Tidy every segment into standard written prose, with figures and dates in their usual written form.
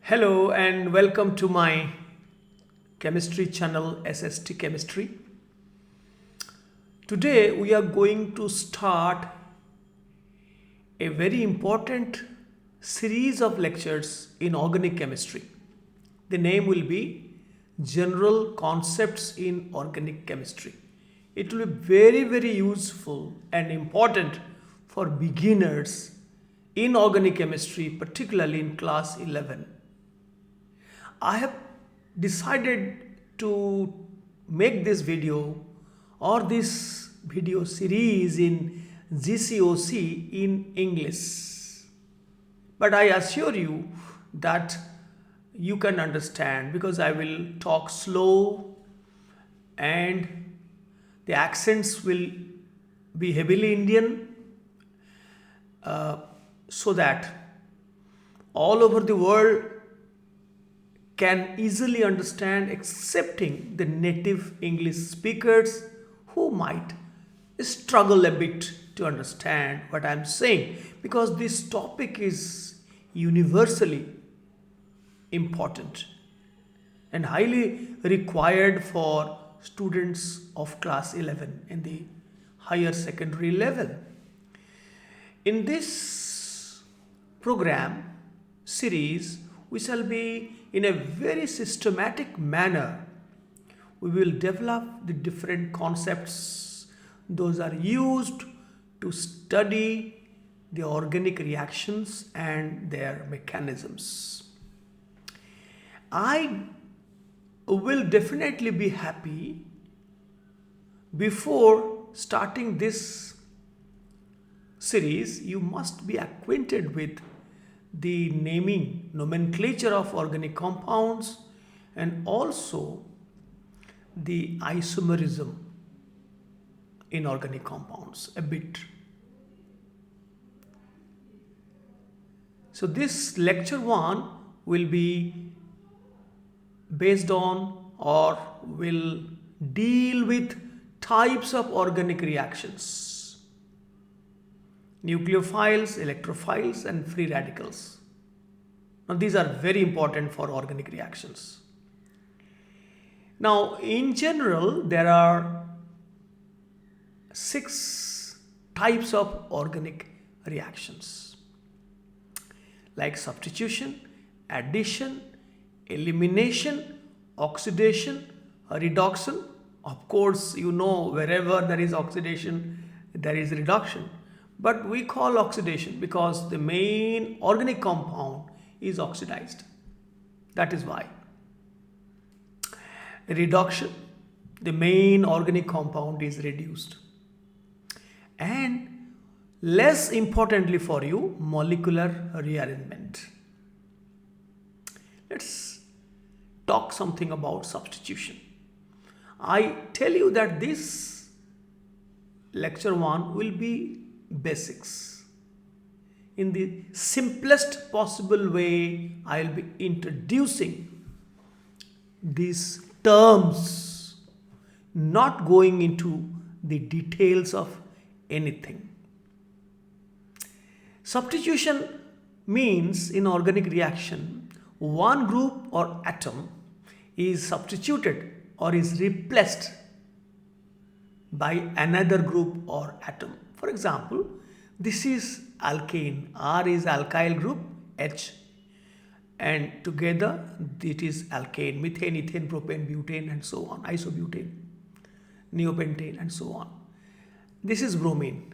Hello and welcome to my chemistry channel SST Chemistry. Today we are going to start a very important series of lectures in organic chemistry. The name will be General Concepts in Organic Chemistry. It will be very useful and important for beginners in organic chemistry, particularly in class 11. I have decided to make this video or this video series in GCOC in English. But I assure you that you can understand because I will talk slow and the accents will be heavily Indian so that all over the world can easily understand excepting the native English speakers who might struggle a bit to understand what I'm saying because this topic is universally important and highly required for students of class 11 in the higher secondary level. In this program series, we shall be in a very systematic manner. We will develop the different concepts. Those are used to study the organic reactions and their mechanisms. I will definitely be happy before starting this series. You must be acquainted with the naming nomenclature of organic compounds and also the isomerism in organic compounds a bit. So this lecture 1 will be based on or will deal with types of organic reactions: nucleophiles, electrophiles and free radicals. Now these are very important for organic reactions. Now in general there are 6 types of organic reactions like substitution, addition, elimination, oxidation, reduction. Of course you know wherever there is oxidation there is reduction. But we call oxidation because the main organic compound is oxidized. That is why. Reduction, the main organic compound is reduced. And less importantly for you, molecular rearrangement. Let's talk something about substitution. I tell you that this lecture 1 will be basics. In the simplest possible way, I will be introducing these terms, not going into the details of anything. Substitution means in organic reaction, one group or atom is substituted or is replaced by another group or atom. For example, this is alkane. R is alkyl group, H, and together it is alkane, methane, ethane, propane, butane and so on, isobutane, neopentane and so on. This is bromine.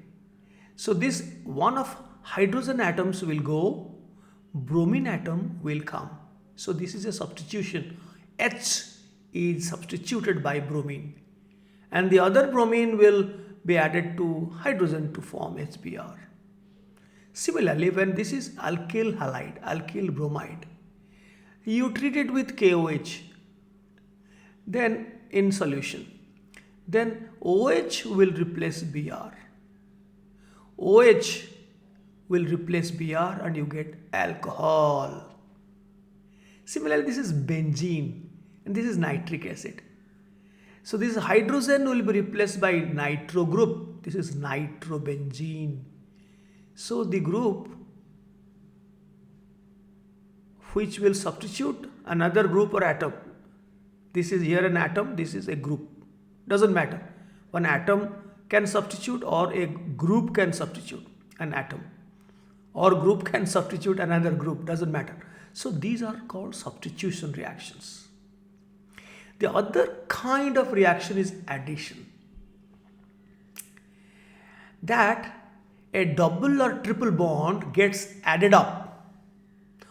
So this one of hydrogen atoms will go, bromine atom will come. So this is a substitution. H is substituted by bromine and the other bromine will be added to hydrogen to form HBr. Similarly, when this is alkyl halide, alkyl bromide, you treat it with KOH, then in solution, then OH will replace Br. OH will replace Br and you get alcohol. Similarly, this is benzene and this is nitric acid. So this hydrogen will be replaced by nitro group. This is nitrobenzene. So the group which will substitute another group or atom. This is here an atom, this is a group. Doesn't matter. One atom can substitute or a group can substitute an atom. Or group can substitute another group, doesn't matter. So these are called substitution reactions. The other kind of reaction is addition. That a double or triple bond gets added up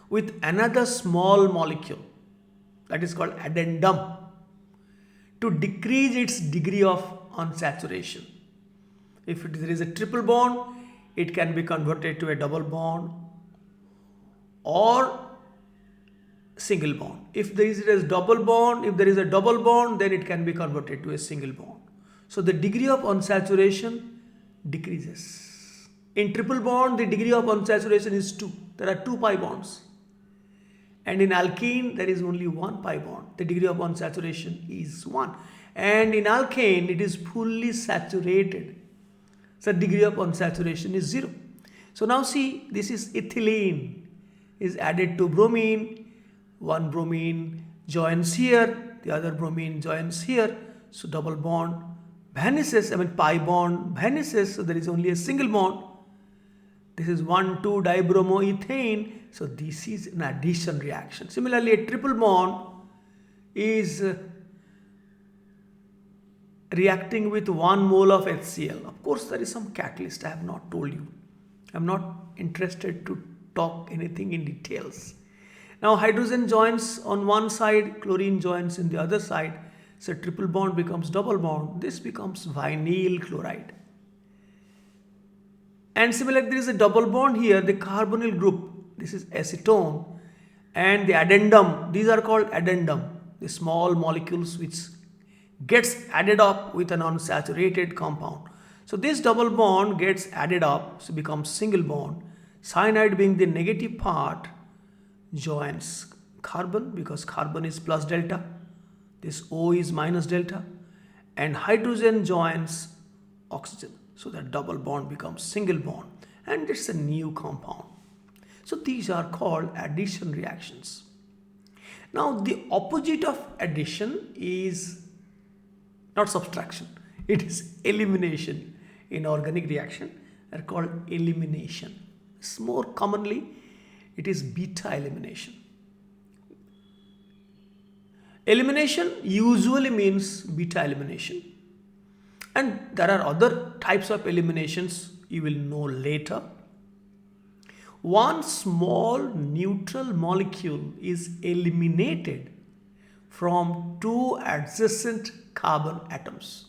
with another small molecule, that is called addendum, to decrease its degree of unsaturation. If there is a triple bond, it can be converted to a double bond or single bond. If there is a double bond, then it can be converted to a single bond. So the degree of unsaturation decreases. In triple bond, the degree of unsaturation is 2. There are 2 pi bonds. And in alkene, there is only 1 pi bond. The degree of unsaturation is 1. And in alkane, it is fully saturated. So degree of unsaturation is 0. So now see, this is ethylene is added to bromine. One bromine joins here, the other bromine joins here. So double bond vanishes, pi bond vanishes. So there is only a single bond. This is 1,2 dibromoethane. So this is an addition reaction. Similarly, a triple bond is reacting with 1 mole of HCl. Of course, there is some catalyst I have not told you. I am not interested to talk anything in details. Now hydrogen joins on one side, chlorine joins in the other side. So triple bond becomes double bond. This becomes vinyl chloride. And similarly, there is a double bond here, the carbonyl group. This is acetone. And the addendum, these are called addendum, the small molecules which gets added up with an unsaturated compound. So this double bond gets added up, so becomes single bond. Cyanide, being the negative part, joins carbon because carbon is plus delta. This O is minus delta. And hydrogen joins oxygen. So that double bond becomes single bond. And it's a new compound. So these are called addition reactions. Now the opposite of addition is not subtraction. It is elimination. In organic reaction, they are called elimination. More commonly, it is beta elimination. Elimination usually means beta elimination. And there are other types of eliminations you will know later. One small neutral molecule is eliminated from 2 adjacent carbon atoms.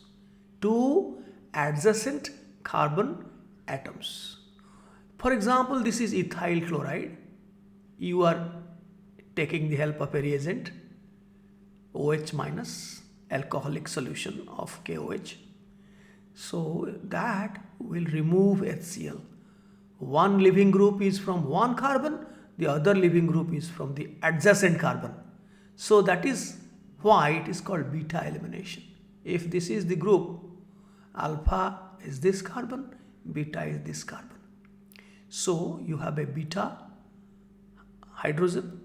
2 adjacent carbon atoms. For example, this is ethyl chloride. You are taking the help of a reagent, OH minus, alcoholic solution of KOH. So that will remove HCl. One leaving group is from one carbon, the other leaving group is from the adjacent carbon. So that is why it is called beta elimination. If this is the group, alpha is this carbon, beta is this carbon. So you have a beta hydrogen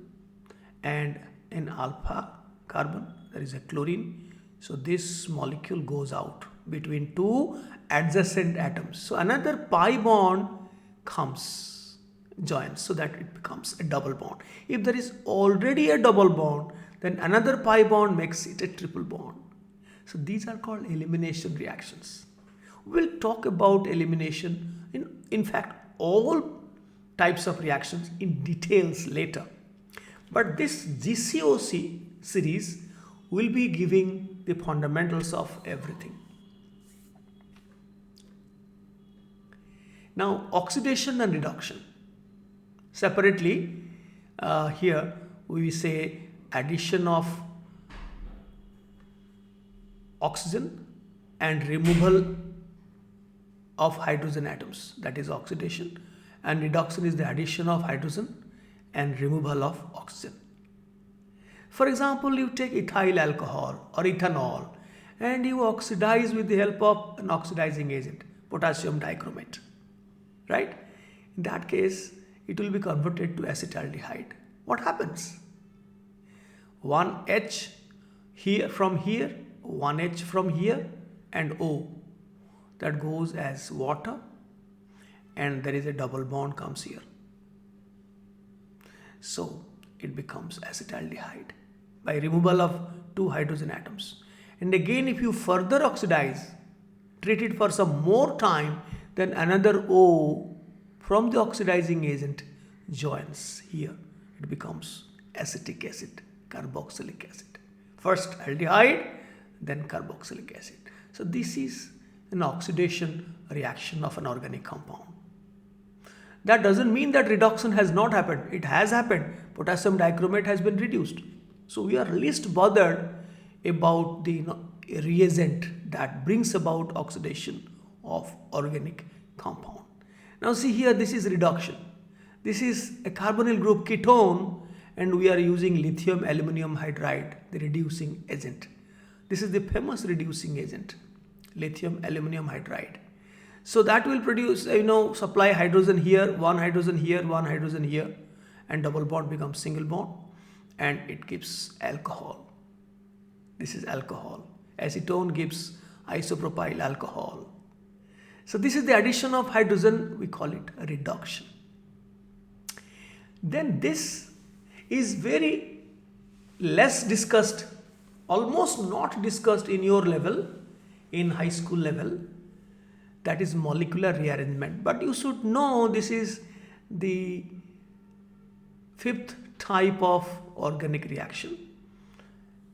and an alpha carbon, there is a chlorine. So this molecule goes out between 2 adjacent atoms. So another pi bond joins, so that it becomes a double bond. If there is already a double bond, then another pi bond makes it a triple bond. So these are called elimination reactions. We'll talk about elimination, in fact, all types of reactions in details later. But this GCOC series will be giving the fundamentals of everything. Now, oxidation and reduction. Separately, here we say addition of oxygen and removal of hydrogen atoms, that is oxidation, and reduction is the addition of hydrogen and removal of oxygen. For example, you take ethyl alcohol or ethanol and you oxidize with the help of an oxidizing agent, potassium dichromate, right? In that case, it will be converted to acetaldehyde. what happens? One H here from here, one H from here, and O that goes as water, and there is a double bond comes here. So it becomes acetaldehyde by removal of two hydrogen atoms. And again, if you further oxidize, treat it for some more time, then another O from the oxidizing agent joins here. It becomes acetic acid, carboxylic acid. First aldehyde, then carboxylic acid. So this is an oxidation reaction of an organic compound. That doesn't mean that reduction has not happened. It has happened. Potassium dichromate has been reduced. So we are least bothered about the reagent that brings about oxidation of organic compound. Now see here, this is reduction. This is a carbonyl group ketone, and we are using lithium aluminum hydride, the reducing agent. This is the famous reducing agent, lithium aluminum hydride. So that will produce, supply hydrogen here, one hydrogen here, one hydrogen here, and double bond becomes single bond, and it gives alcohol. This is alcohol. Acetone gives isopropyl alcohol. So this is the addition of hydrogen, we call it a reduction. Then this is very less discussed, almost not discussed in your level, in high school level. That is molecular rearrangement. But you should know this is the fifth type of organic reaction: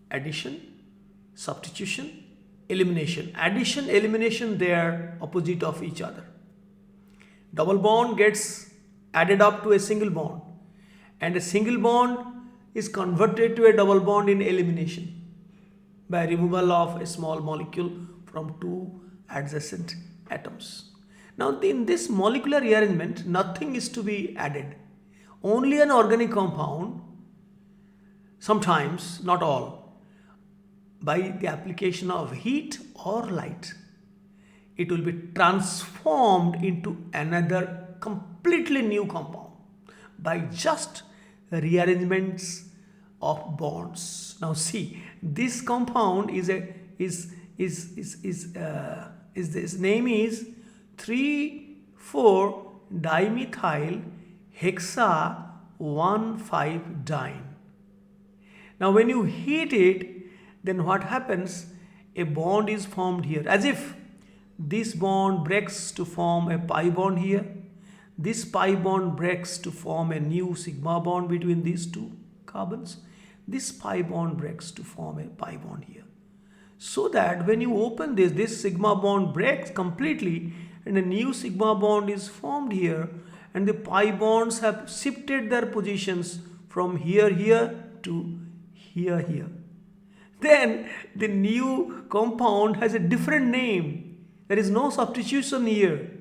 addition, substitution, elimination. Addition, elimination, they are opposite of each other. Double bond gets added up to a single bond, and a single bond is converted to a double bond in elimination by removal of a small molecule from two adjacent atoms. Now in this molecular rearrangement, nothing is to be added. Only an organic compound, sometimes, not all, by the application of heat or light, it will be transformed into another completely new compound by just rearrangements of bonds. Now see, this compound is this name is 3,4-dimethyl hexa 1,5-diene. Now when you heat it, then what happens? A bond is formed here, as if this bond breaks to form a pi bond here. This pi bond breaks to form a new sigma bond between these two carbons. This pi bond breaks to form a pi bond here. So that when you open this sigma bond breaks completely and a new sigma bond is formed here, and the pi bonds have shifted their positions from here to here. Then the new compound has a different name. There is no substitution here.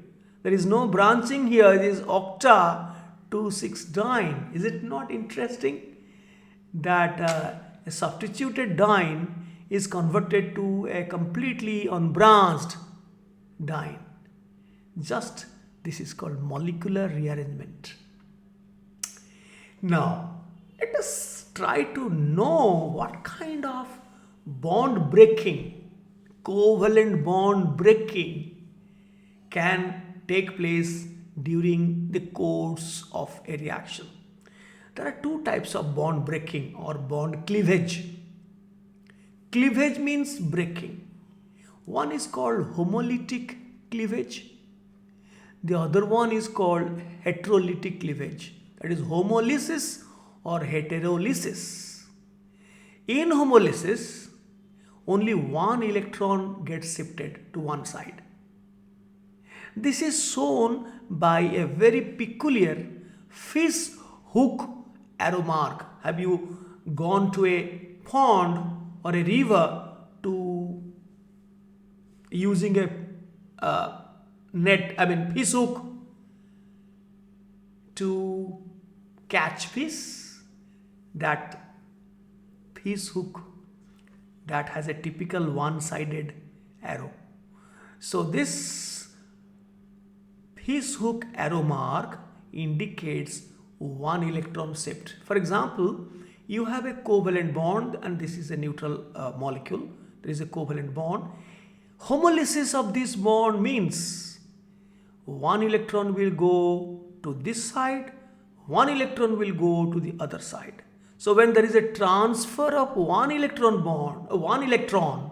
There is no branching here. It is octa-2,6-diene. Is it not interesting that a substituted diene is converted to a completely unbranched diene? Just this is called molecular rearrangement. Now, let us try to know what kind of bond breaking, covalent bond breaking can take place during the course of a reaction. There are two types of bond breaking or bond cleavage. Cleavage means breaking. One is called homolytic cleavage. The other one is called heterolytic cleavage. That is homolysis or heterolysis. In homolysis, only one electron gets shifted to one side. This is shown by a very peculiar fish hook arrow mark. Have you gone to a pond or a river to using a fish hook to catch fish? That fish hook that has a typical one-sided arrow. So this fish hook arrow mark indicates one electron shift. For example, you have a covalent bond and this is a neutral molecule. There is a covalent bond. Homolysis of this bond means one electron will go to this side, one electron will go to the other side. So when there is a transfer of one electron,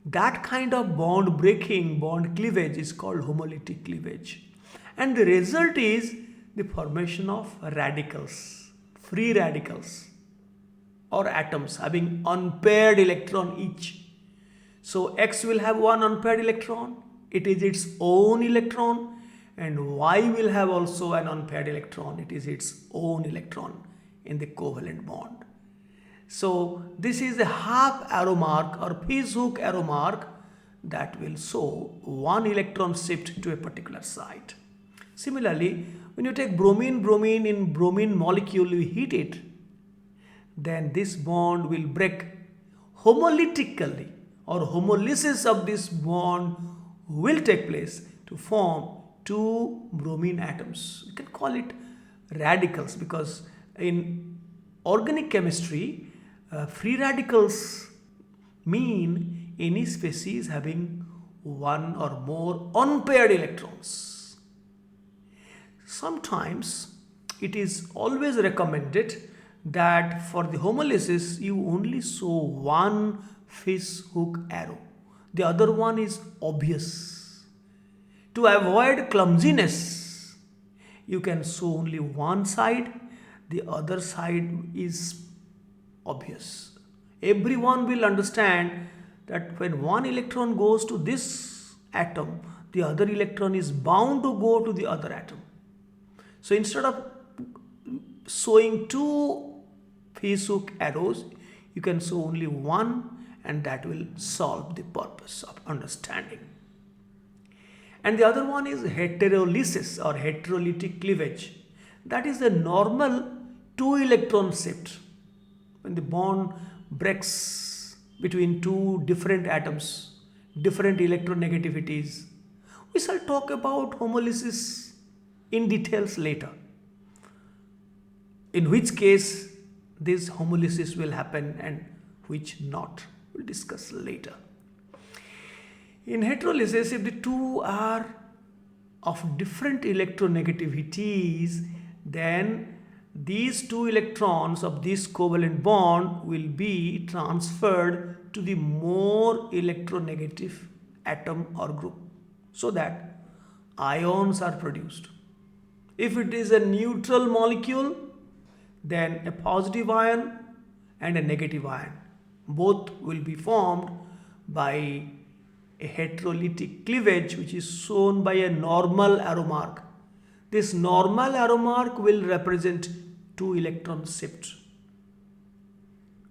that kind of bond breaking, bond cleavage is called homolytic cleavage. And the result is the formation of radicals, free radicals or atoms having unpaired electron each. So X will have one unpaired electron, it is its own electron, and Y will have also an unpaired electron, it is its own electron in the covalent bond. So this is a half arrow mark or fish hook arrow mark that will show one electron shift to a particular site. Similarly, when you take bromine in bromine molecule, you heat it, then this bond will break homolytically, or homolysis of this bond will take place to form two bromine atoms. You can call it radicals because in organic chemistry, free radicals mean any species having one or more unpaired electrons. Sometimes it is always recommended that for the homolysis you only show one fish hook arrow. The other one is obvious. To avoid clumsiness, you can show only one side, the other side is obvious. Everyone will understand that when one electron goes to this atom, the other electron is bound to go to the other atom. So instead of showing two fish hook arrows, you can show only one, and that will solve the purpose of understanding. And the other one is heterolysis or heterolytic cleavage. That is the normal two electron shift. When the bond breaks between two different atoms, different electronegativities. We shall talk about homolysis in details later. In which case this homolysis will happen and which not. We'll discuss later. In heterolysis, if the two are of different electronegativities, then these two electrons of this covalent bond will be transferred to the more electronegative atom or group so that ions are produced. If it is a neutral molecule, then a positive ion and a negative ion. Both will be formed by a heterolytic cleavage which is shown by a normal arrow mark. This normal arrow mark will represent two electron shifts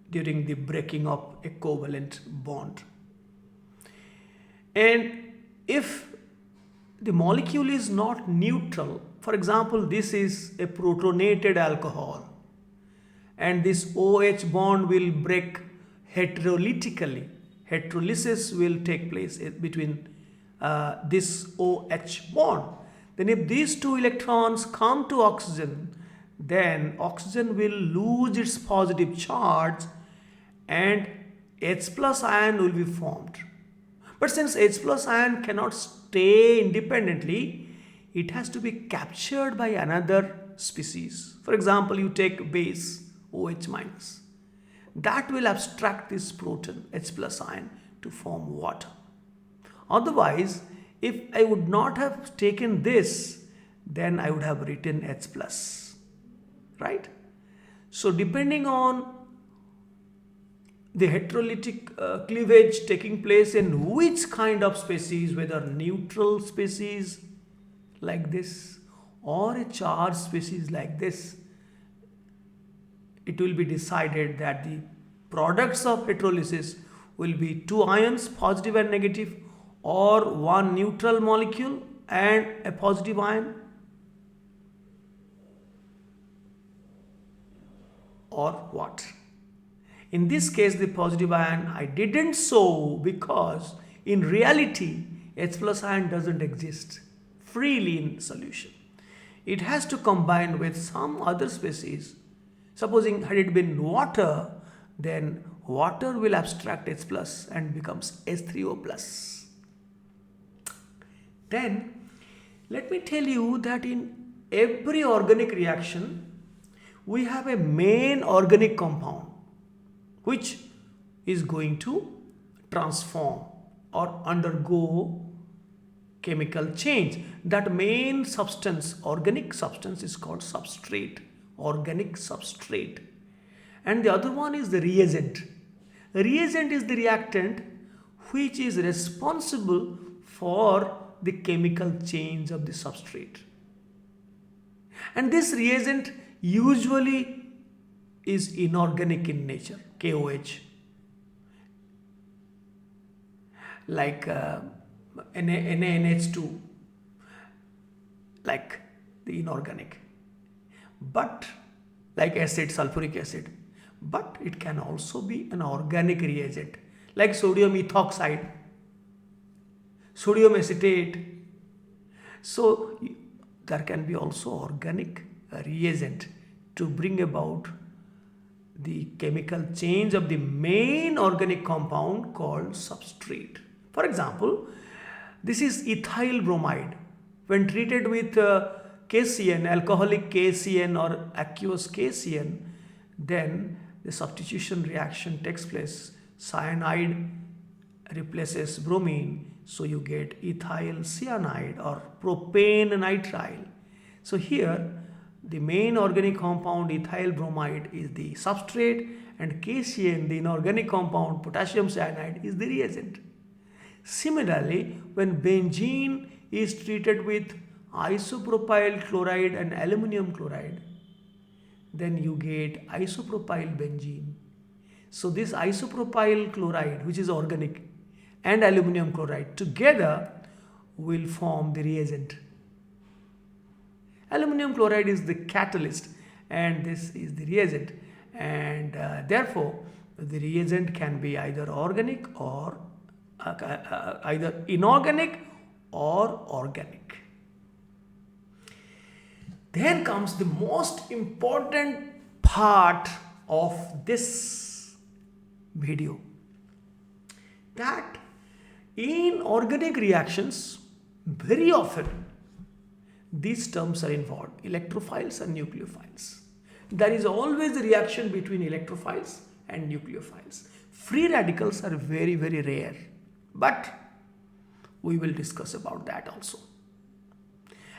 during the breaking of a covalent bond. And if the molecule is not neutral, for example, this is a protonated alcohol and this OH bond will break heterolytically. Heterolysis will take place between this OH bond. Then if these two electrons come to oxygen, then oxygen will lose its positive charge and H plus ion will be formed. But since H plus ion cannot stay independently, it has to be captured by another species. For example, you take base OH minus. That will abstract this proton H plus ion to form water. Otherwise, if I would not have taken this, then I would have written H plus, right? So depending on the heterolytic cleavage taking place in which kind of species, whether neutral species like this or a charged species like this, it will be decided that the products of heterolysis will be two ions, positive and negative, or one neutral molecule and a positive ion, or what? In this case, the positive ion I didn't show because in reality H plus ion doesn't exist freely in solution. it has to combine with some other species. Supposing had it been water, then water will abstract H plus and becomes H3O plus. Then let me tell you that in every organic reaction we have a main organic compound which is going to transform or undergo chemical change. That main substance, organic substance, is called substrate, organic substrate. And the other one is the reagent. Reagent is the reactant which is responsible for the chemical change of the substrate. And this reagent usually is inorganic in nature, KOH. Like NaNH2, like the inorganic, but like acid, sulfuric acid, but it can also be an organic reagent like sodium ethoxide, sodium acetate. So there can be also organic reagent to bring about the chemical change of the main organic compound called substrate. For example, this is ethyl bromide. When treated with KCN, alcoholic KCN or aqueous KCN, then the substitution reaction takes place. Cyanide replaces bromine, so you get ethyl cyanide or propane nitrile. So here the main organic compound ethyl bromide is the substrate and KCN, the inorganic compound potassium cyanide, is the reagent. Similarly, when benzene is treated with isopropyl chloride and aluminum chloride, then you get isopropyl benzene. So this isopropyl chloride, which is organic, and aluminum chloride together will form the reagent. Aluminum chloride is the catalyst and this is the reagent, and therefore the reagent can be either organic or either inorganic or organic. Then comes the most important part of this video, that in organic reactions very often these terms are involved, electrophiles and nucleophiles. There is always a reaction between electrophiles and nucleophiles. Free radicals are very, very rare, but we will discuss about that also.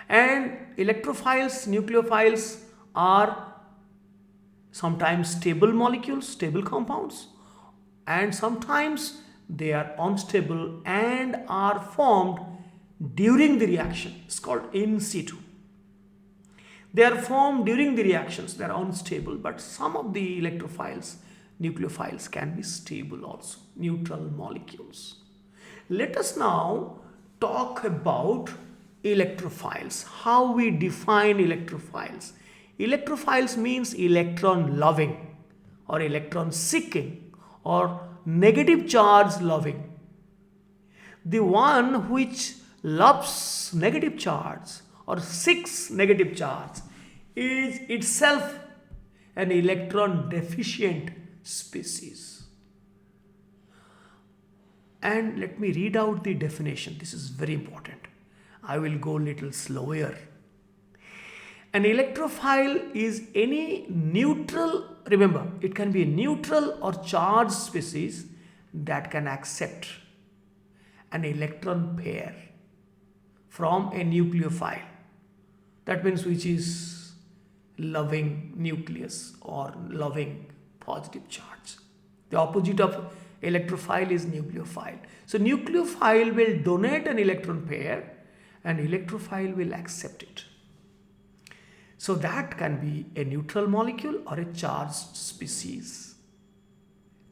And electrophiles, nucleophiles are sometimes stable molecules, stable compounds, and sometimes they are unstable and are formed during the reaction. It's called in situ. They are formed during the reactions. They are unstable, but some of the electrophiles, nucleophiles, can be stable also, neutral molecules. Let us now talk about electrophiles. How we define electrophiles. Electrophiles means electron loving or electron seeking or negative charge loving. The one which loves negative charge or seeks negative charge is itself an electron deficient species. And let me read out the definition. This is very important. I will go little slower. An electrophile is any neutral, remember, it can be a neutral or charged species that can accept an electron pair from a nucleophile. That means which is loving nucleus or loving positive charge. The opposite of electrophile is nucleophile. So nucleophile will donate an electron pair and electrophile will accept it. So that can be a neutral molecule or a charged species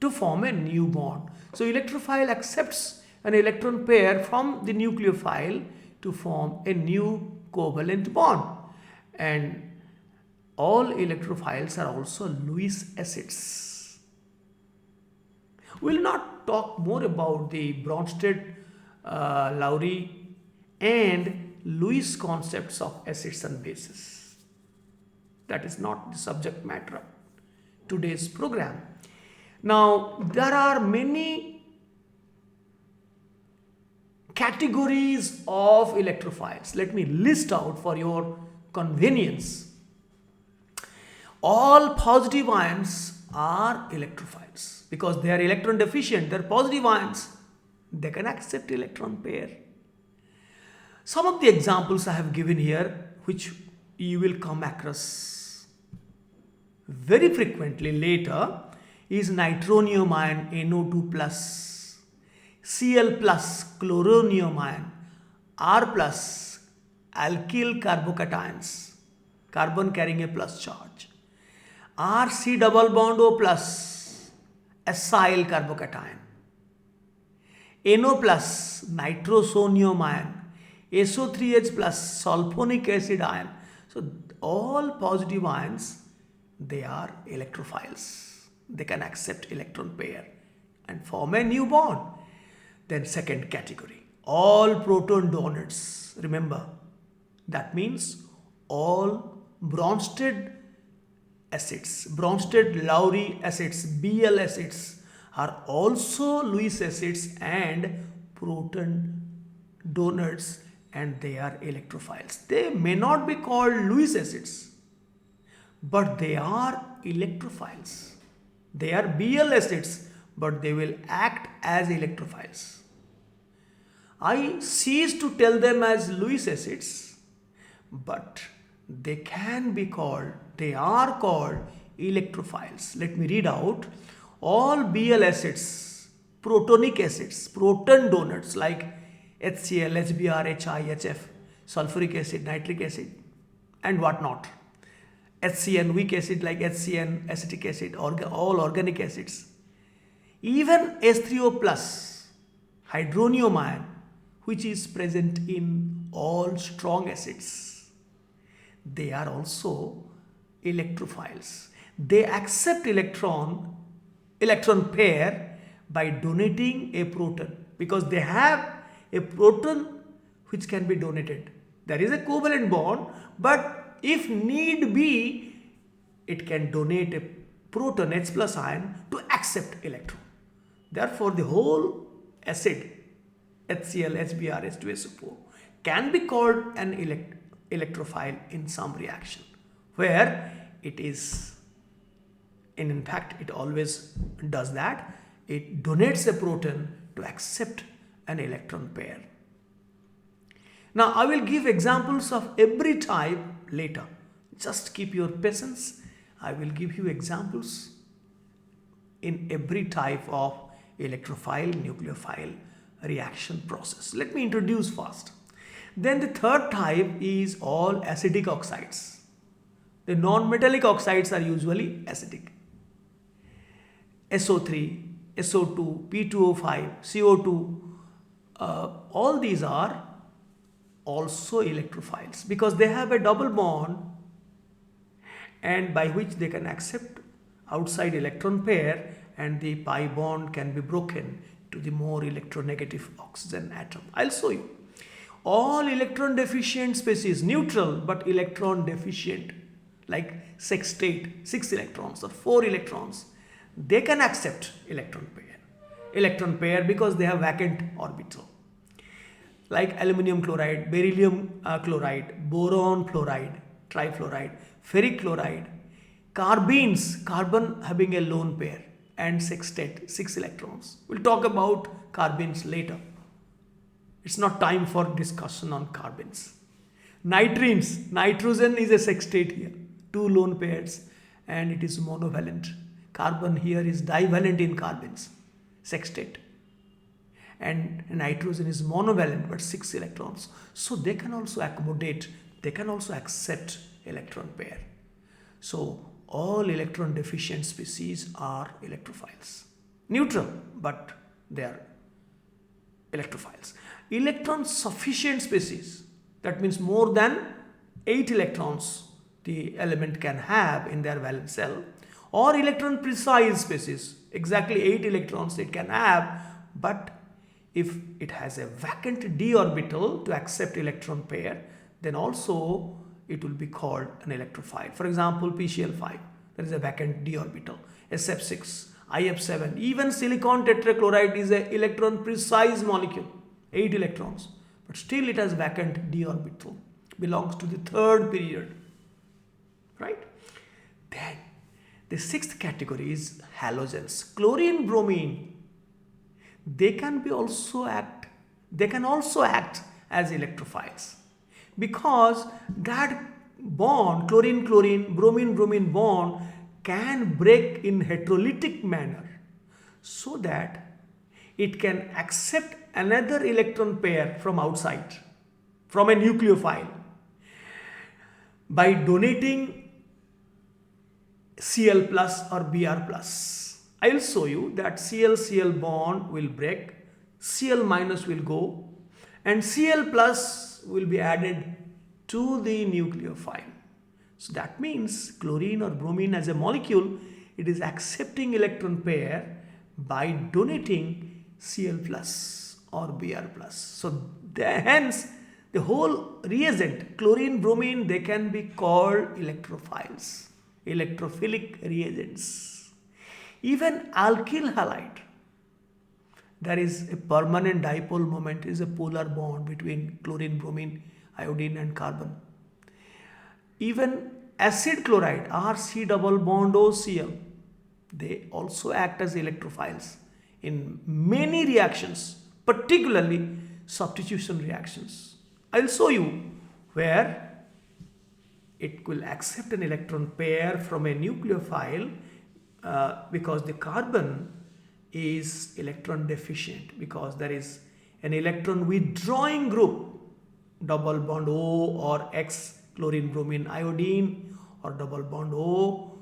to form a new bond. So electrophile accepts an electron pair from the nucleophile to form a new covalent bond. And all electrophiles are also Lewis acids. We will not talk more about the Bronsted, Lowry and Lewis concepts of acids and bases. That is not the subject matter of today's program. Now, there are many categories of electrophiles. Let me list out for your convenience. All positive ions are electrophiles because they are electron deficient. They are positive ions. They can accept electron pair. Some of the examples I have given here, which you will come across very frequently later, is nitronium ion NO2 plus, Cl plus chloronium ion, R plus alkyl carbocations, carbon carrying a plus charge, RC double bond O plus acyl carbocation, NO plus nitrosonium ion, SO3H plus sulfonic acid ion. So all positive ions, they are electrophiles. They can accept electron pair and form a new bond. Then second category, all proton donors. Remember, that means all Bronsted acids, Bronsted-Lowry acids, Bl acids are also Lewis acids and proton donors, and they are electrophiles. They may not be called Lewis acids, but they are electrophiles. They are Bl acids, but they will act as electrophiles. I cease to tell them as Lewis acids, but they can be called, they are called electrophiles. Let me read out. All Bl acids, protonic acids, proton donors like HCl, HBr, HI, HF, sulfuric acid, nitric acid, and whatnot. HCN, weak acid like HCN, acetic acid, all organic acids. Even H3O plus, hydronium ion, which is present in all strong acids, they are also electrophiles. They accept electron pair by donating a proton because they have a proton which can be donated. There is a covalent bond, but if need be, it can donate a proton H plus ion to accept electron. Therefore, the whole acid HCl, HBr, H2SO4 can be called an electrophile in some reaction where it is, and in fact it always does that, it donates a proton to accept an electron pair. Now I will give examples of every type later. Just keep your patience. I will give you examples in every type of electrophile, nucleophile reaction process. Let me introduce first. Then the third type is all acidic oxides. The non-metallic oxides are usually acidic. SO3, SO2, P2O5, CO2, all these are also electrophiles because they have a double bond and by which they can accept outside electron pair and the pi bond can be broken to the more electronegative oxygen atom. I'll show you. All electron deficient species, neutral but electron deficient, like sextate, 6 electrons or 4 electrons, they can accept electron pair because they have vacant orbital. Like aluminum chloride, beryllium chloride, boron fluoride, trifluoride, ferric chloride, carbenes, carbon having a lone pair, and sextate, 6 electrons. We'll talk about carbenes later. It's not time for discussion on carbenes. Nitrines, nitrogen is a sextate here, 2 lone pairs, and it is monovalent. Carbon here is divalent in carbenes, sextate. And nitrogen is monovalent but 6 electrons. So they can also accommodate, they can also accept electron pair. So all electron deficient species are electrophiles. Neutral, but they are electrophiles. Electron sufficient species, that means more than 8 electrons the element can have in their valence shell, or electron precise species, exactly 8 electrons it can have, but if it has a vacant d orbital to accept electron pair, then also it will be called an electrophile. For example, PCl5, there is a vacant d orbital. SF6, IF7, even silicon tetrachloride is an electron precise molecule, 8 electrons, but still it has vacant d orbital, belongs to the third period, right? Then the sixth category is halogens. Chlorine, bromine, they can also act as electrophiles, because that bond, chlorine chlorine, bromine bromine bond, can break in heterolytic manner, so that it can accept another electron pair from outside, from a nucleophile, by donating Cl plus or Br plus. I will show you that Cl bond will break, Cl minus will go, and Cl plus will be added to the nucleophile. So that means chlorine or bromine as a molecule, it is accepting electron pair by donating Cl plus or Br plus. So hence the whole reagent, chlorine, bromine, they can be called electrophiles, electrophilic reagents. Even alkyl halide, there is a permanent dipole moment, is a polar bond between chlorine, bromine, iodine and carbon. Even acid chloride, RC double bond OCl, they also act as electrophiles in many reactions, particularly substitution reactions. I'll show you where it will accept an electron pair from a nucleophile, because the carbon is electron deficient, because there is an electron withdrawing group, double bond O or X, chlorine bromine iodine, or double bond O,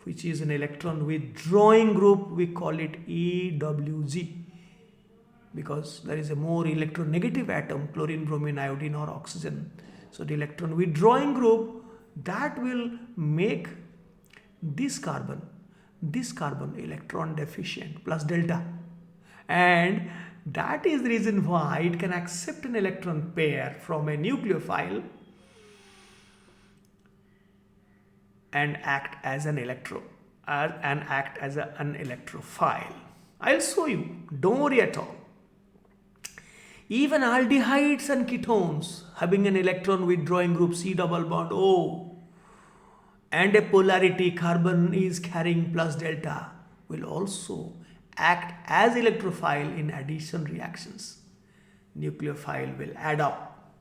which is an electron withdrawing group, we call it EWG, because there is a more electronegative atom, chlorine bromine iodine or oxygen. So the electron withdrawing group, that will make this carbon electron deficient plus delta, and that is the reason why it can accept an electron pair from a nucleophile and act as an electrophile. I'll show you, don't worry at all. Even aldehydes and ketones having an electron withdrawing group C double bond O and a polarity carbon is carrying plus delta will also act as electrophile in addition reactions. Nucleophile will add up,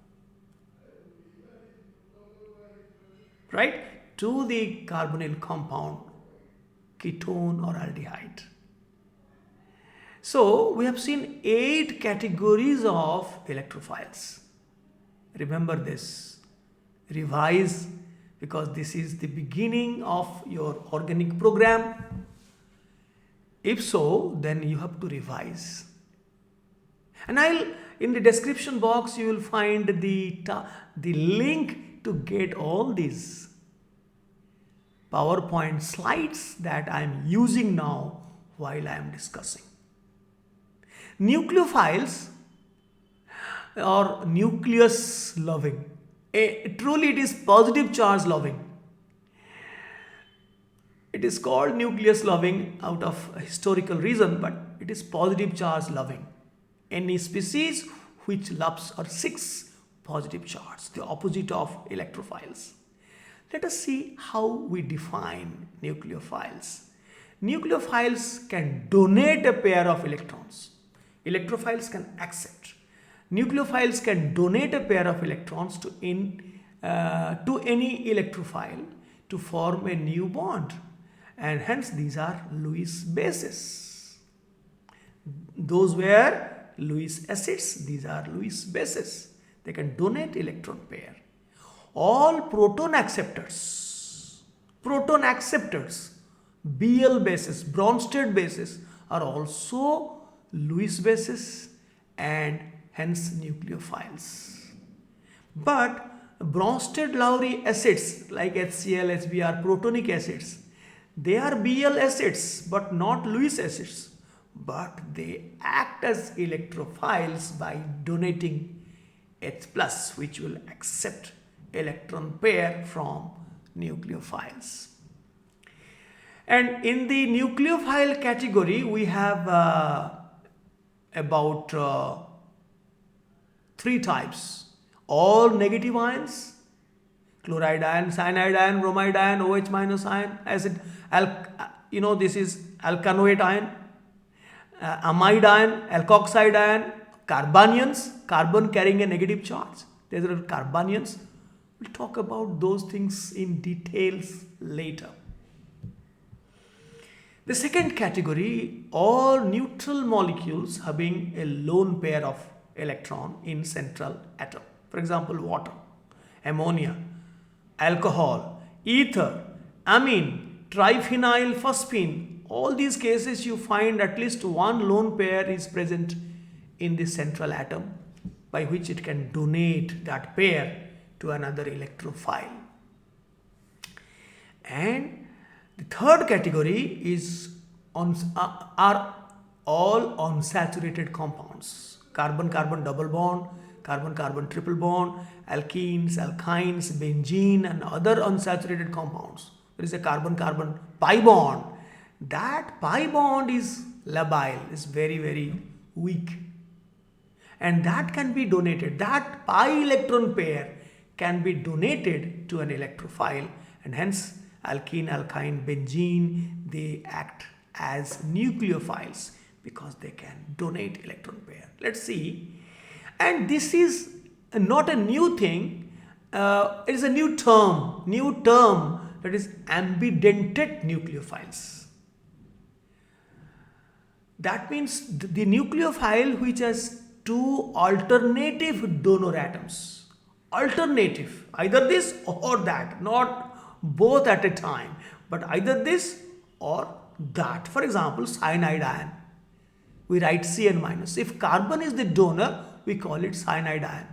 right, to the carbonyl compound, ketone or aldehyde. So we have seen 8 categories of electrophiles. Remember this, revise, because this is the beginning of your organic program. If so, then you have to revise. And in the description box you will find the link to get all these PowerPoint slides that I am using now while I am discussing. Nucleophiles or nucleus loving. Truly it is positive charge loving. It is called nucleus loving out of historical reason, but it is positive charge loving. Any species which loves or seeks positive charge, the opposite of electrophiles. Let us see how we define nucleophiles. Nucleophiles can donate a pair of electrons. Electrophiles can accept. Nucleophiles can donate a pair of electrons to any electrophile to form a new bond, and hence these are Lewis bases. Those were Lewis acids, these are Lewis bases. They can donate electron pair. All proton acceptors, Bl bases, Bronsted bases are also Lewis bases and hence nucleophiles. But Bronsted-Lowry acids like HCl, HBr, protonic acids, they are Bl acids but not Lewis acids. but they act as electrophiles by donating H plus, which will accept electron pair from nucleophiles. And in the nucleophile category, we have about three types. All negative ions, chloride ion, cyanide ion, bromide ion, OH minus ion, acid, this is alkanoate ion, amide ion, alkoxide ion, carbanions, carbon carrying a negative charge. These are carbanions. We'll talk about those things in details later. The second category, all neutral molecules having a lone pair of electron in central atom. For example, water, ammonia, alcohol, ether, amine, triphenyl phosphine. All these cases you find at least one lone pair is present in the central atom, by which it can donate that pair to another electrophile. And the third category is are all unsaturated compounds. Carbon-carbon double bond, carbon-carbon triple bond, alkenes, alkynes, benzene and other unsaturated compounds. There is a carbon-carbon pi bond. That pi bond is labile, is very, very weak. And that can be donated. That pi electron pair can be donated to an electrophile, and hence alkene, alkyne, benzene, they act as nucleophiles because they can donate electron pair. Let's see. And this is not a new thing. It is a new term that is ambidentate nucleophiles. That means the nucleophile which has two alternative donor atoms. Alternative, either this or that, not both at a time, but either this or that. For example, cyanide ion, we write Cn minus. If carbon is the donor, we call it cyanide ion.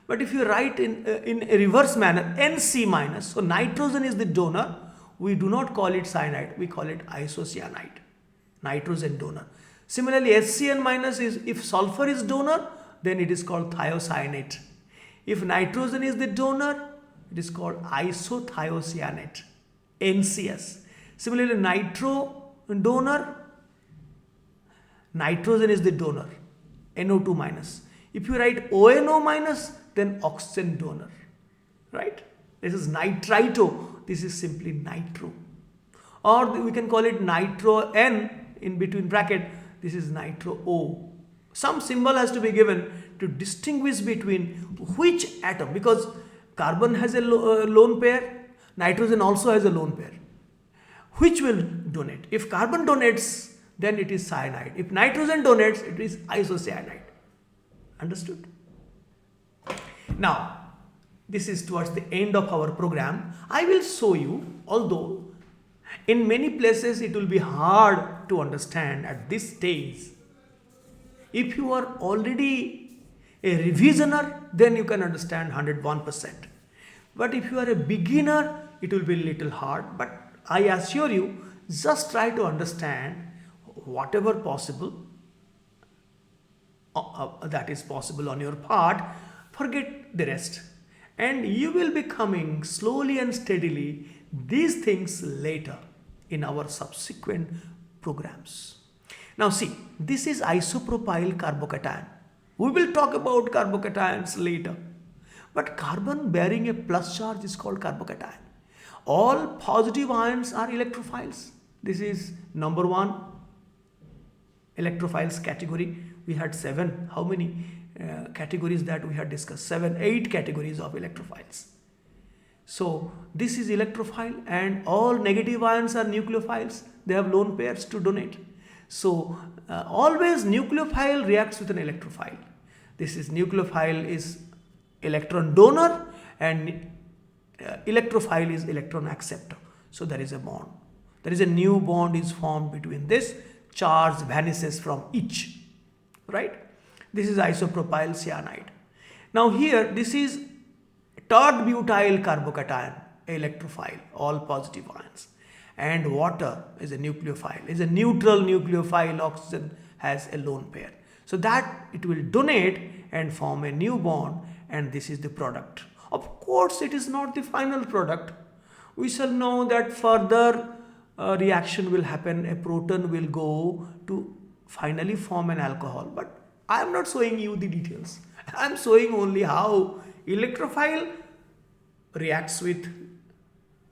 But if you write in a reverse manner, Nc minus, so nitrogen is the donor, we do not call it cyanide, we call it isocyanide, nitrogen donor. Similarly, HCN minus is, if sulfur is donor, then it is called thiocyanate. If nitrogen is the donor, it is called isothiocyanate, NCS. Similarly, nitro donor, nitrogen is the donor, NO2 minus. If you write ONO minus, then oxygen donor, right? This is nitrito, this is simply nitro. Or we can call it nitro N in between bracket, this is nitro O. Some symbol has to be given to distinguish between which atom, because carbon has a lone pair, nitrogen also has a lone pair. Which will donate? If carbon donates, then it is cyanide. If nitrogen donates, it is isocyanide. Understood? Now, this is towards the end of our program. I will show you, although in many places it will be hard to understand at this stage. If you are already a revisioner, then you can understand 101%. But if you are a beginner, it will be a little hard. But I assure you, just try to understand whatever possible that is possible on your part. Forget the rest. And you will be coming slowly and steadily these things later in our subsequent programs. Now see, this is isopropyl carbocation. We will talk about carbocations later. But carbon bearing a plus charge is called carbocation. All positive ions are electrophiles. This is number one electrophiles category. We had 7. How many categories that we had discussed? 7, 8 categories of electrophiles. So this is electrophile, and all negative ions are nucleophiles. They have lone pairs to donate. So always nucleophile reacts with an electrophile. This is nucleophile is electron donor and electrophile is electron acceptor. So there is a bond. There is a new bond is formed between this. Charge vanishes from each. Right? This is isopropyl cyanide. Now here this is tert butyl carbocation, electrophile, all positive ions. and water is a nucleophile, is a neutral nucleophile. Oxygen has a lone pair. So that it will donate and form a new bond, and this is the product. Of course, it is not the final product. We shall know that further reaction will happen. A proton will go to finally form an alcohol. But I am not showing you the details. I am showing only how electrophile reacts with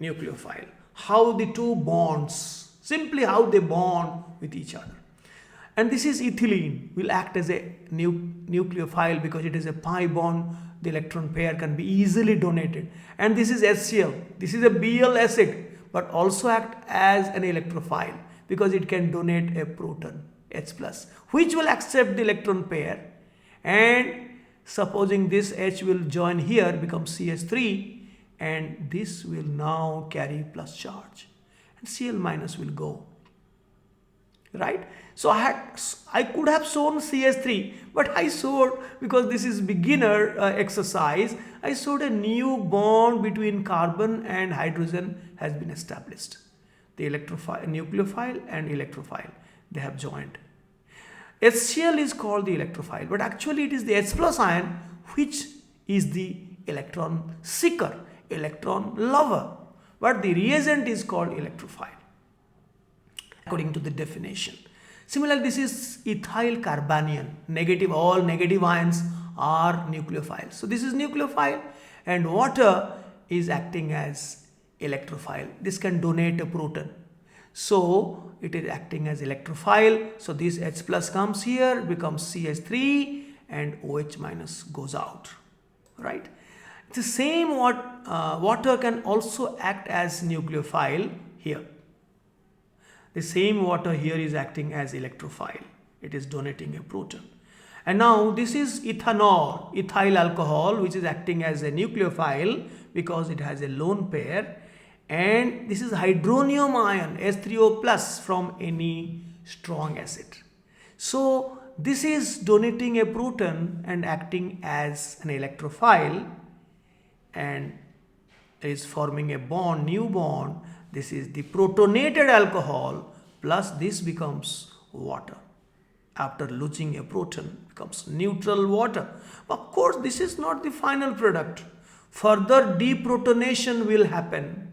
nucleophile. How the two bonds, simply how they bond with each other. And this is ethylene, will act as a nucleophile because it is a pi bond. The electron pair can be easily donated. And this is HCl. This is a Bl acid, but also act as an electrophile because it can donate a proton, H+, which will accept the electron pair. And supposing this H will join here, become CH3, and this will now carry plus charge. And Cl- will go. Right? So I could have shown CH3, but I showed, because this is beginner exercise, I showed a new bond between carbon and hydrogen has been established. The nucleophile and electrophile, they have joined. HCl is called the electrophile, but actually it is the H+ ion which is the electron seeker, electron lover, but the reagent is called electrophile according to the definition. Similarly, this is ethyl carbanion, negative, all negative ions are nucleophiles. So this is nucleophile, and water is acting as electrophile. This can donate a proton. So it is acting as electrophile. So this H+ comes here, becomes CH3, and OH- goes out. Right? The same water can also act as nucleophile here. The same water here is acting as electrophile. It is donating a proton. And now this is ethanol, ethyl alcohol, which is acting as a nucleophile because it has a lone pair. And this is hydronium ion, H3O+ from any strong acid. So this is donating a proton and acting as an electrophile and is forming a bond, new bond. This is the protonated alcohol, plus this becomes water. After losing a proton, becomes neutral water. Of course, this is not the final product. Further deprotonation will happen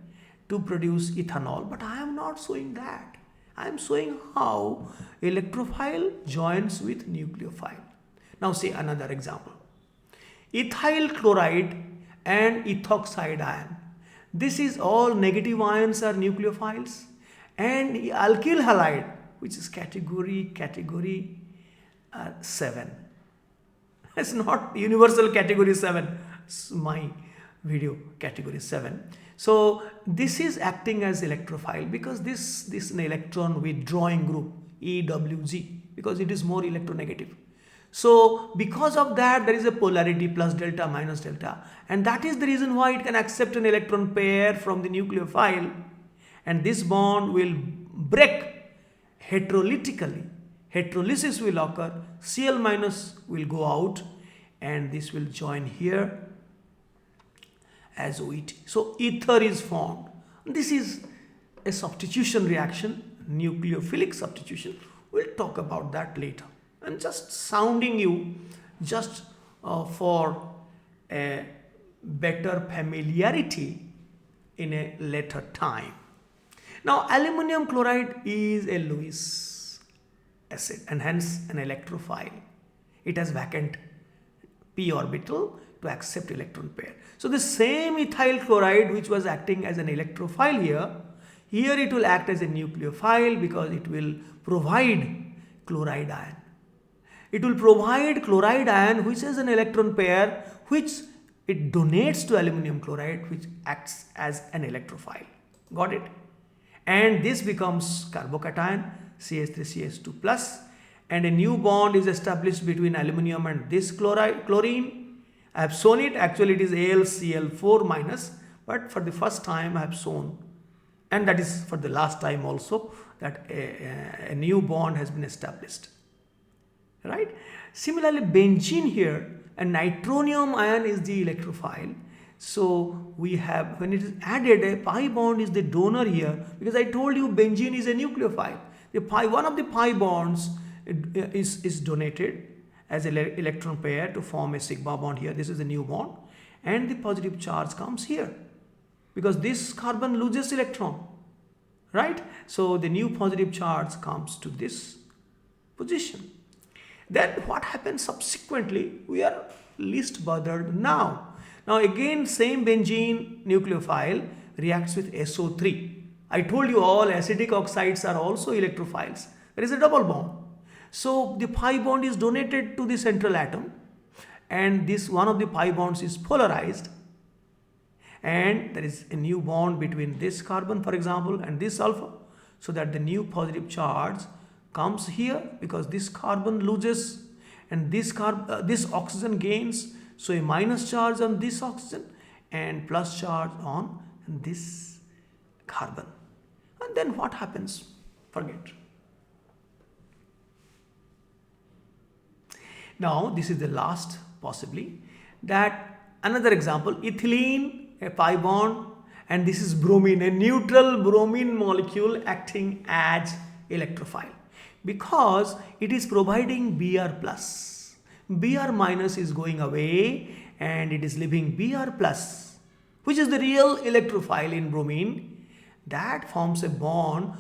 to produce ethanol, but I am not showing that. I am showing how electrophile joins with nucleophile. Now see another example. Ethyl chloride and ethoxide ion. This is all negative ions are nucleophiles, and alkyl halide, which is category 7. It's not universal category 7. It's my video category 7. So this is acting as electrophile because this is an electron withdrawing group, EWG, because it is more electronegative. So because of that, there is a polarity plus delta minus delta, and that is the reason why it can accept an electron pair from the nucleophile, and this bond will break heterolytically. Heterolysis will occur, Cl- will go out, and this will join here as OET. So ether is formed. This is a substitution reaction, nucleophilic substitution. We'll talk about that later. I'm just sounding you just for a better familiarity in a later time. Now aluminum chloride is a Lewis acid and hence an electrophile. It has vacant p orbital to accept electron pair. So the same ethyl chloride which was acting as an electrophile here it will act as a nucleophile because it will provide chloride ion. It will provide chloride ion which has an electron pair which it donates to aluminum chloride, which acts as an electrophile. Got it? And this becomes carbocation, CH3CH2 plus, and a new bond is established between aluminum and this chlorine. I have shown it, actually it is AlCl4 minus, but for the first time I have shown, and that is for the last time also, that a new bond has been established. Right? Similarly, benzene here, a nitronium ion is the electrophile. So we have, when it is added, a pi bond is the donor here, because I told you benzene is a nucleophile. One of the pi bonds is donated as an electron pair to form a sigma bond here. This is a new bond, and the positive charge comes here because this carbon loses electron, right? So the new positive charge comes to this position. Then what happens subsequently? We are least bothered now. Now again, same benzene nucleophile reacts with SO3. I told you all acidic oxides are also electrophiles. There is a double bond. So the pi bond is donated to the central atom, and this one of the pi bonds is polarized, and there is a new bond between this carbon, for example, and this sulfur, so that the new positive charge comes here because this carbon loses and this oxygen gains. So a minus charge on this oxygen and plus charge on this carbon. And then what happens? Forget. Now this is the last possibly, that another example, ethylene, a pi bond, and this is bromine, a neutral bromine molecule acting as electrophile because it is providing Br plus. Br minus is going away and it is leaving Br plus, which is the real electrophile in bromine. That forms a bond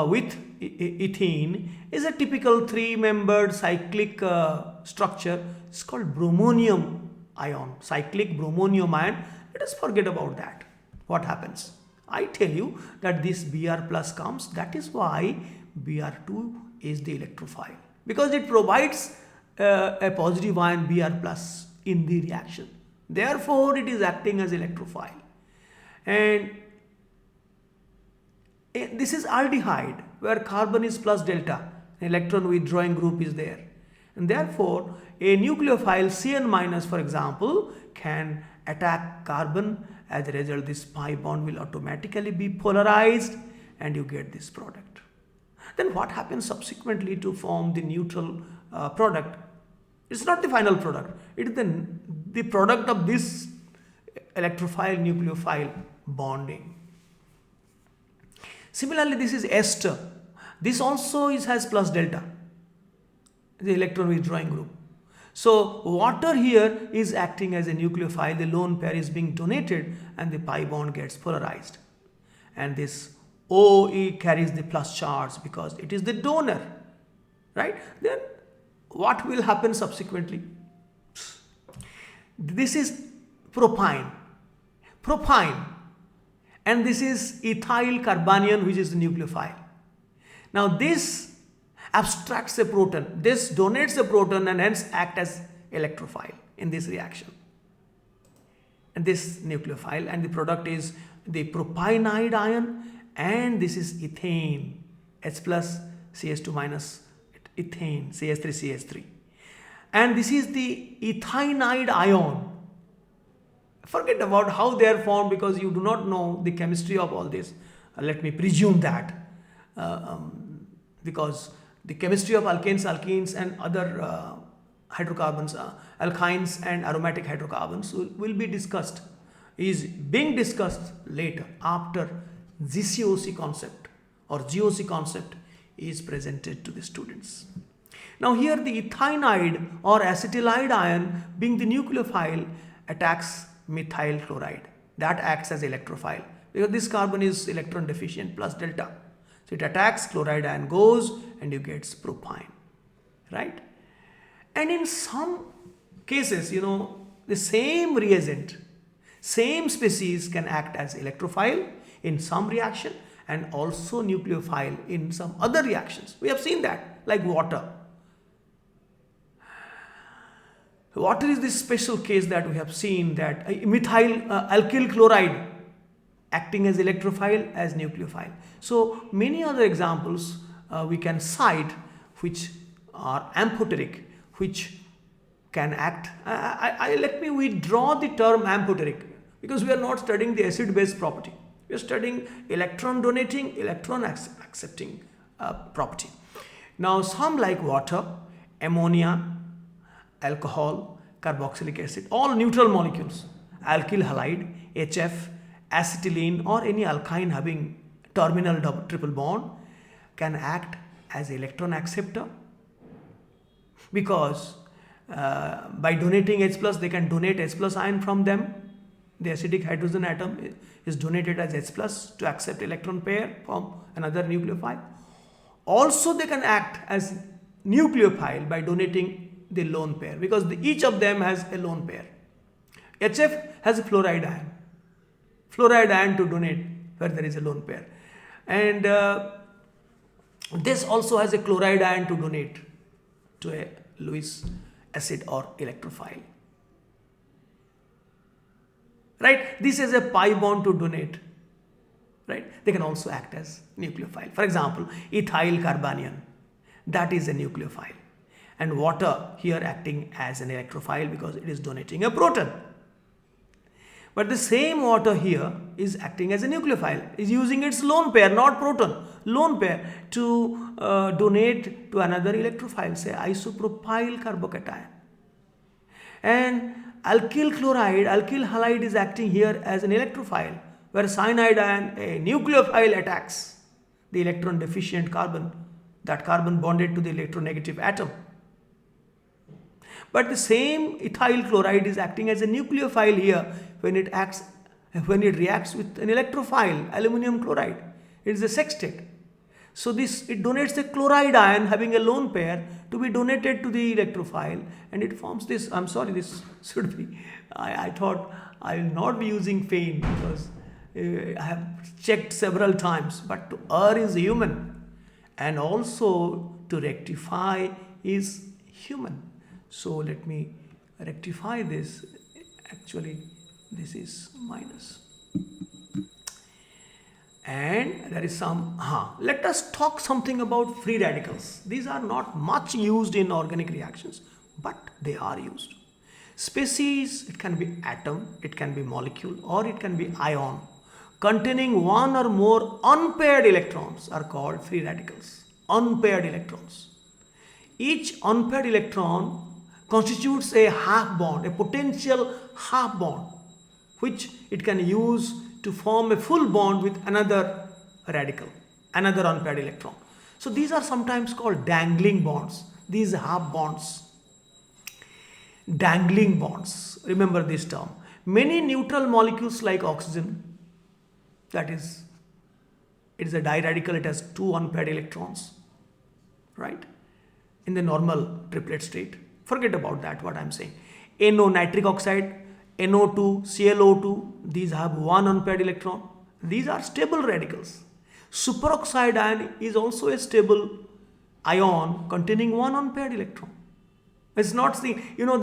with ethene, is a typical three-membered cyclic structure. It's called bromonium ion, cyclic bromonium ion. Let us forget about that. What happens? I tell you that this Br plus comes. That is why Br2 is the electrophile, because it provides a positive ion Br plus in the reaction. Therefore, it is acting as electrophile. And this is aldehyde, where carbon is plus delta, electron withdrawing group is there. And therefore, a nucleophile Cn minus, for example, can attack carbon. As a result, this pi bond will automatically be polarized and you get this product. Then what happens subsequently to form the neutral product? It's not the final product. It is the product of this electrophile nucleophile bonding. Similarly, this is ester. This also has plus delta, the electron withdrawing group. So water here is acting as a nucleophile. The lone pair is being donated and the pi bond gets polarized. And this OE carries the plus charge because it is the donor, right? Then what will happen subsequently? This is propyne. And this is ethyl carbanion, which is the nucleophile. Now this abstracts a proton. This donates a proton and hence act as electrophile in this reaction. And this nucleophile, and the product is the propionide ion, and this is ethane, H plus CH2 minus ethane, CH3CH3. And this is the ethynide ion. Forget about how they are formed because you do not know the chemistry of all this. Let me presume that because the chemistry of alkanes, alkenes and other hydrocarbons, alkynes and aromatic hydrocarbons will be discussed, is being discussed later after GCOC concept or GOC concept is presented to the students. Now here the ethynide or acetylide ion, being the nucleophile, attacks methyl chloride. That acts as electrophile because this carbon is electron deficient plus delta. So it attacks, chloride ion goes and you get propyne, right? And in some cases, the same reagent, same species can act as electrophile in some reaction and also nucleophile in some other reactions. We have seen that, like water. Water is this special case that we have seen, that methyl alkyl chloride acting as electrophile as nucleophile. So many other examples we can cite which are amphoteric, which can act. Let me withdraw the term amphoteric because we are not studying the acid-base property. We are studying electron donating, electron accepting property. Now some like water, ammonia, alcohol, carboxylic acid, all neutral molecules alkyl halide, HF, acetylene, or any alkyne having terminal triple bond can act as electron acceptor, because by donating H plus they can donate H plus ion from them. The acidic hydrogen atom is donated as H plus to accept electron pair from another nucleophile. Also they can act as nucleophile by donating the lone pair, because each of them has a lone pair. HF has a fluoride ion to donate where there is a lone pair, and this also has a chloride ion to donate to a Lewis acid or electrophile. Right? This is a pi bond to donate. Right? They can also act as nucleophile. For example, ethyl carbanion, that is a nucleophile, and water here acting as an electrophile because it is donating a proton. But the same water here is acting as a nucleophile, is using its lone pair, not proton, lone pair to donate to another electrophile, say isopropyl carbocation. And alkyl halide is acting here as an electrophile, where cyanide ion, a nucleophile, attacks the electron deficient carbon, that carbon bonded to the electronegative atom. But the same ethyl chloride is acting as a nucleophile here when it reacts with an electrophile, aluminum chloride. It is a sextate. So it donates the chloride ion having a lone pair to be donated to the electrophile, and it forms this. I'm sorry, this should be. I thought I will not be using fein because I have checked several times. But to err is human, and also to rectify is human. So let me rectify this. Actually, this is minus. And there is some, let us talk something about free radicals. These are not much used in organic reactions, but they are used. Species, it can be atom, it can be molecule, or it can be ion containing one or more unpaired electrons are called free radicals. Unpaired electrons. Each unpaired electron constitutes a half bond, a potential half bond, which it can use to form a full bond with another radical, another unpaired electron. So these are sometimes called dangling bonds, these half bonds. Dangling bonds, remember this term. Many neutral molecules like oxygen, that is, it is a diradical, it has two unpaired electrons, right? In the normal triplet state. Forget about that, what I am saying. NO, nitric oxide, NO2, ClO2, these have one unpaired electron. These are stable radicals. Superoxide ion is also a stable ion containing one unpaired electron. It's not the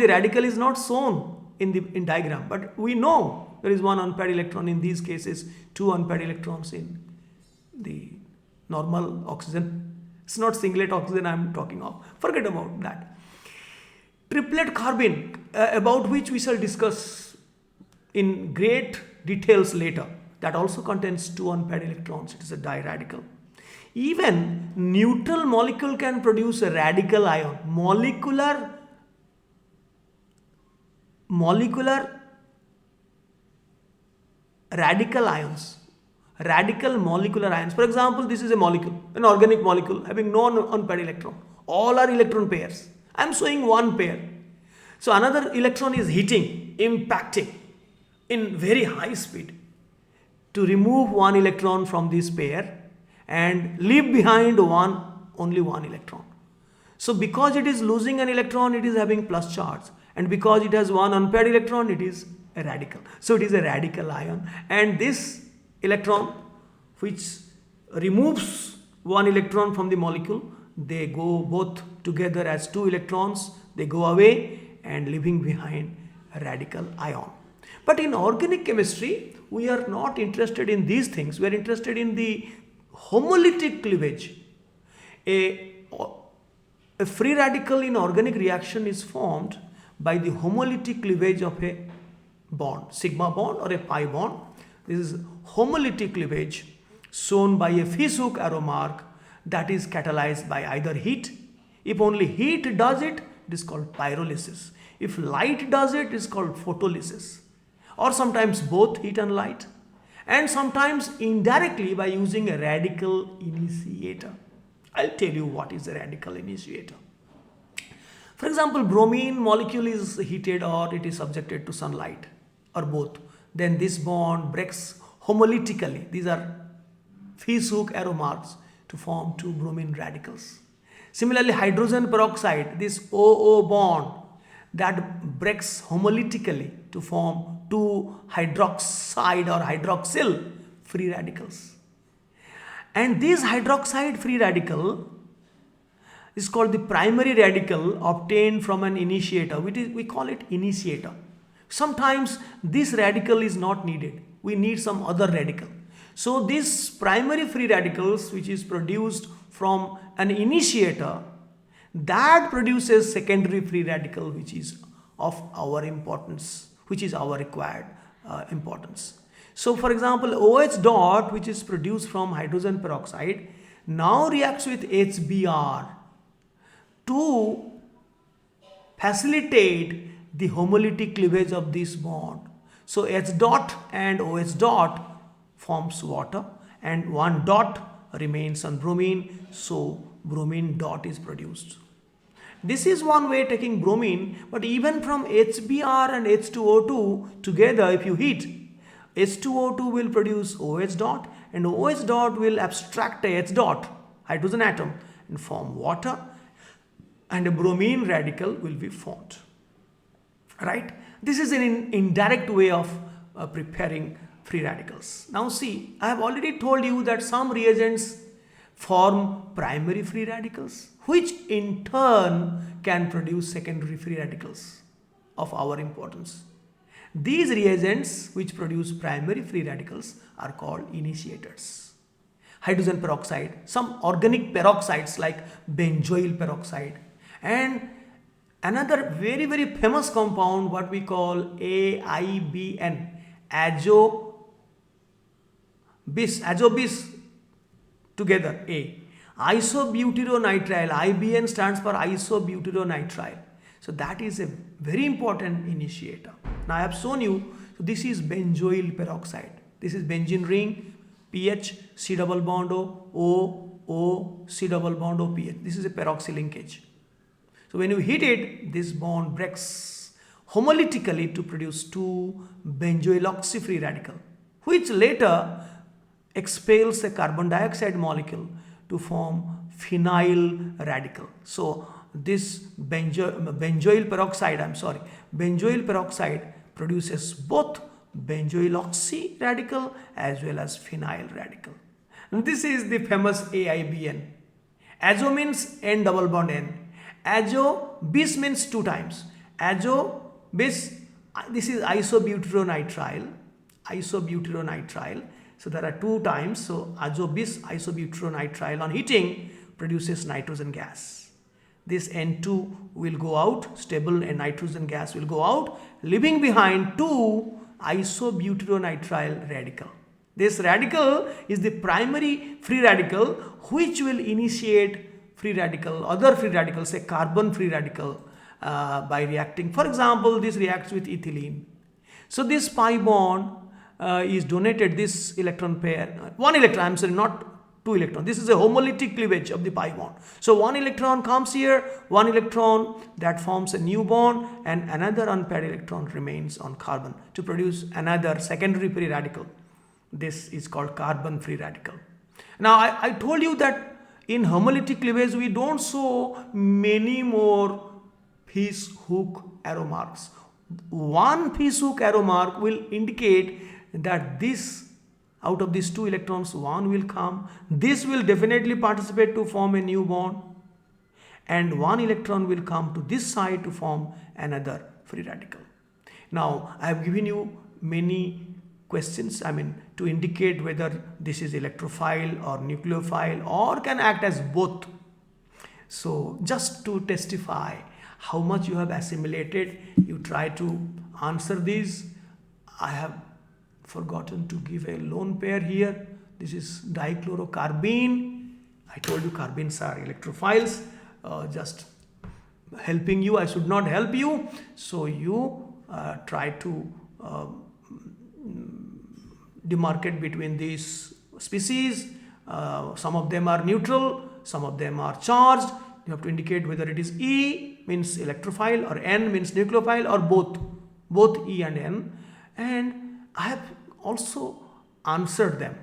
radical is not shown in diagram, but we know there is one unpaired electron. In these cases, two unpaired electrons in the normal oxygen. It's not singlet oxygen I am talking of. Forget about that. Triplet carbene, about which we shall discuss in great details later, that also contains two unpaired electrons. It is a diradical. Even neutral molecule can produce a radical ion. Molecular radical ions. Radical molecular ions. For example, this is a molecule, an organic molecule having no unpaired electron. All are electron pairs. I am showing one pair. So another electron is hitting, impacting in very high speed to remove one electron from this pair and leave behind only one electron. So because it is losing an electron, it is having plus charge, and because it has one unpaired electron, it is a radical. So it is a radical ion, and this electron which removes one electron from the molecule, they go both together as two electrons, they go away and leaving behind a radical ion. But in organic chemistry, we are not interested in these things. We are interested in the homolytic cleavage. A free radical in organic reaction is formed by the homolytic cleavage of a bond, sigma bond or a pi bond. This is homolytic cleavage shown by a fishhook arrow mark that is catalyzed by either heat. If only heat does it, it is called pyrolysis. If light does it, it is called photolysis. or sometimes both heat and light, and sometimes indirectly by using a radical initiator. I'll tell you what is a radical initiator. For example, bromine molecule is heated or it is subjected to sunlight or both. Then this bond breaks homolytically. These are fish hook arrow marks to form two bromine radicals. Similarly, hydrogen peroxide, this OO bond that breaks homolytically to form two hydroxide or hydroxyl free radicals. And this hydroxide free radical is called the primary radical obtained from an initiator. We call it initiator. Sometimes this radical is not needed. We need some other radical. So this primary free radicals which is produced from an initiator, that produces secondary free radical which is of our importance, which is our required importance. So for example, OH dot which is produced from hydrogen peroxide now reacts with HBr to facilitate the homolytic cleavage of this bond. So H dot and OH dot forms water and one dot remains on bromine, so bromine dot is produced. This is one way taking bromine, but even from HBr and H2O2 together, if you heat, H2O2 will produce OH dot and OH dot will abstract a H dot, hydrogen atom, and form water, and a bromine radical will be formed. Right? This is an indirect way of preparing free radicals. Now see, I have already told you that some reagents form primary free radicals, which in turn can produce secondary free radicals of our importance. These reagents which produce primary free radicals are called initiators. Hydrogen peroxide, some organic peroxides like benzoyl peroxide, and another very very famous compound what we call AIBN, azobis together A. Isobutyronitrile, IBN stands for isobutyronitrile. So that is a very important initiator. Now I have shown you, so this is benzoyl peroxide. This is benzene ring, PH, C double bond O, C double bond O, PH. This is a peroxy linkage. So when you heat it, this bond breaks homolytically to produce two benzoyloxy free radical, which later expels a carbon dioxide molecule to form phenyl radical. So this benzoyl peroxide produces both benzoyloxy radical as well as phenyl radical. And this is the famous AIBN. Azo means N double bond N. Azo, bis means two times. Azo, bis, this is isobutyronitrile. So there are two times. So azo bis isobutyronitrile on heating produces nitrogen gas. This N2 will go out, stable and nitrogen gas will go out, leaving behind two isobutyronitrile radical. This radical is the primary free radical which will initiate free radical, other free radicals, say carbon free radical by reacting. For example, this reacts with ethylene. So this pi bond is donated, this electron pair, one electron, I'm sorry, not two electrons. This is a homolytic cleavage of the pi bond. So one electron comes here, one electron that forms a new bond and another unpaired electron remains on carbon to produce another secondary free radical. This is called carbon free radical. Now I told you that in homolytic cleavage we don't show many more fish hook arrow marks. One fish hook arrow mark will indicate that this, out of these two electrons, one will come. This will definitely participate to form a new bond, and one electron will come to this side to form another free radical. Now I have given you many questions, to indicate whether this is electrophile or nucleophile or can act as both. So just to testify how much you have assimilated, you try to answer these. I have forgotten to give a lone pair here. This is dichlorocarbene. I told you carbenes are electrophiles. Just helping you. I should not help you. So you try to demarcate between these species. Some of them are neutral, some of them are charged. You have to indicate whether it is E means electrophile or N means nucleophile or both E and N. And I have also answered them.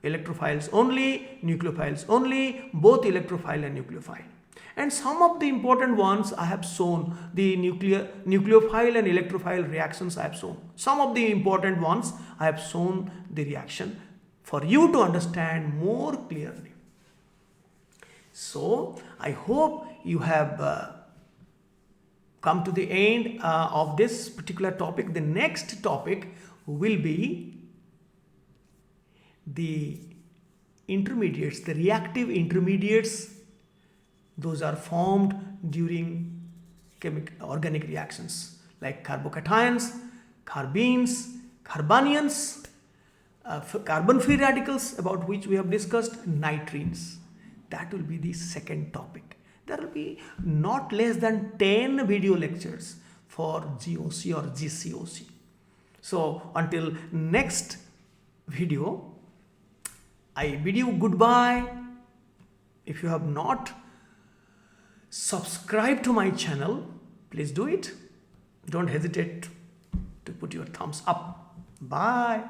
Electrophiles only, nucleophiles only, both electrophile and nucleophile. And some of the important ones I have shown, the nucleophile and electrophile reactions I have shown. Some of the important ones I have shown the reaction for you to understand more clearly. So I hope you have come to the end of this particular topic. The next topic will be the intermediates, the reactive intermediates. Those are formed during organic reactions like carbocations, carbenes, carbanions, carbon free radicals, about which we have discussed, nitrines. That will be the second topic. There will be not less than 10 video lectures for GOC or GCOC. So until next video, I bid you goodbye. If you have not subscribed to my channel, please do it. Don't hesitate to put your thumbs up. Bye.